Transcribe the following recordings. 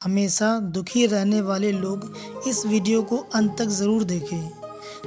हमेशा दुखी रहने वाले लोग इस वीडियो को अंत तक ज़रूर देखें।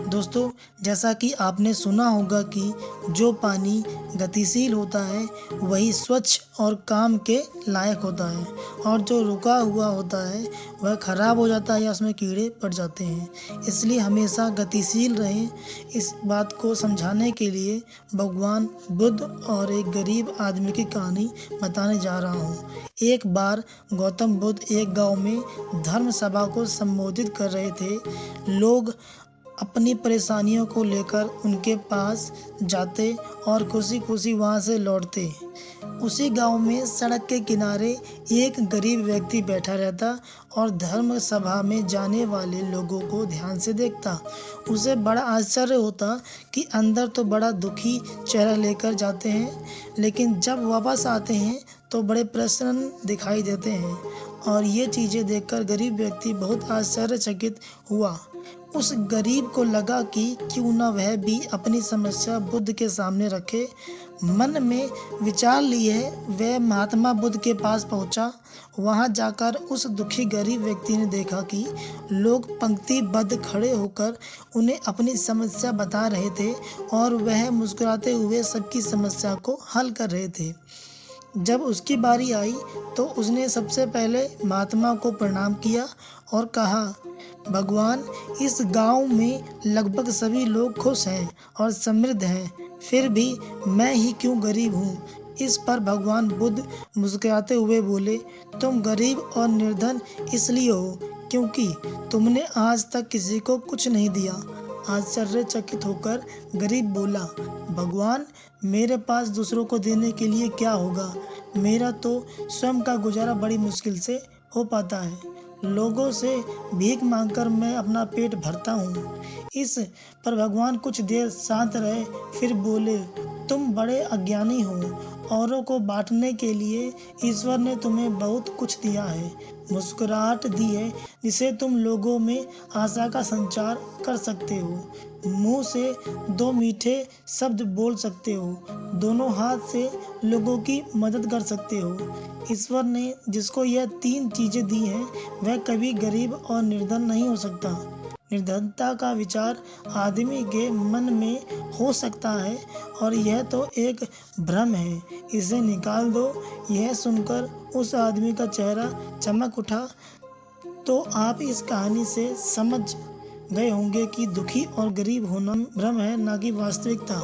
दोस्तों, जैसा कि आपने सुना होगा कि जो पानी गतिशील होता है वही स्वच्छ और काम के लायक होता है और जो रुका हुआ होता है वह ख़राब हो जाता है या उसमें कीड़े पड़ जाते हैं। इसलिए हमेशा गतिशील रहें। इस बात को समझाने के लिए भगवान बुद्ध और एक गरीब आदमी की कहानी बताने जा रहा हूँ। एक बार गौतम बुद्ध एक गांव में धर्म सभा को संबोधित कर रहे थे। लोग अपनी परेशानियों को लेकर उनके पास जाते और खुशी-खुशी वहाँ से लौटते। उसी गांव में सड़क के किनारे एक गरीब व्यक्ति बैठा रहता और धर्म सभा में जाने वाले लोगों को ध्यान से देखता। उसे बड़ा आश्चर्य होता कि अंदर तो बड़ा दुखी चेहरा लेकर जाते हैं, लेकिन जब वापस आते हैं तो बड़े प्रसन्न दिखाई देते हैं। और ये चीज़ें देखकर गरीब व्यक्ति बहुत आश्चर्यचकित हुआ। उस गरीब को लगा कि क्यों न वह भी अपनी समस्या बुद्ध के सामने रखे। मन में विचार लिए वह महात्मा बुद्ध के पास पहुंचा। वहां जाकर उस दुखी गरीब व्यक्ति ने देखा कि लोग पंक्तिबद्ध खड़े होकर उन्हें अपनी समस्या बता रहे थे और वह मुस्कुराते हुए सबकी समस्या को हल कर रहे थे। जब उसकी बारी आई तो उसने सबसे पहले महात्मा को प्रणाम किया और कहा, भगवान, इस गांव में लगभग सभी लोग खुश हैं और समृद्ध हैं, फिर भी मैं ही क्यों गरीब हूँ। इस पर भगवान बुद्ध मुस्कुराते हुए बोले, तुम गरीब और निर्धन इसलिए हो क्योंकि तुमने आज तक किसी को कुछ नहीं दिया। आश्चर्यचकित होकर गरीब बोला, भगवान, मेरे पास दूसरों को देने के लिए क्या होगा। मेरा तो स्वयं का गुजारा बड़ी मुश्किल से हो पाता है। लोगों से भीख मांगकर मैं अपना पेट भरता हूँ। इस पर भगवान कुछ देर शांत रहे, फिर बोले, तुम बड़े अज्ञानी हो। औरों को बांटने के लिए ईश्वर ने तुम्हें बहुत कुछ दिया है, मुस्कुराहट दी है जिसे तुम लोगों में आशा का संचार कर सकते हो, मुंह से दो मीठे शब्द बोल सकते हो, दोनों हाथ से लोगों की मदद कर सकते हो। ईश्वर ने जिसको यह तीन चीज़ें दी हैं वह कभी गरीब और निर्धन नहीं हो सकता। निर्धनता का विचार आदमी के मन में हो सकता है और यह तो एक भ्रम है, इसे निकाल दो। यह सुनकर उस आदमी का चेहरा चमक उठा। तो आप इस कहानी से समझ गए होंगे कि दुखी और गरीब होना भ्रम है, ना कि वास्तविकता।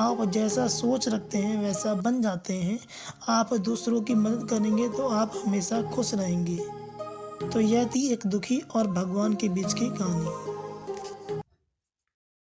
आप जैसा सोच रखते हैं वैसा बन जाते हैं। आप दूसरों की मदद करेंगे तो आप हमेशा खुश रहेंगे। तो यह थी एक दुखी और भगवान के बीच की कहानी।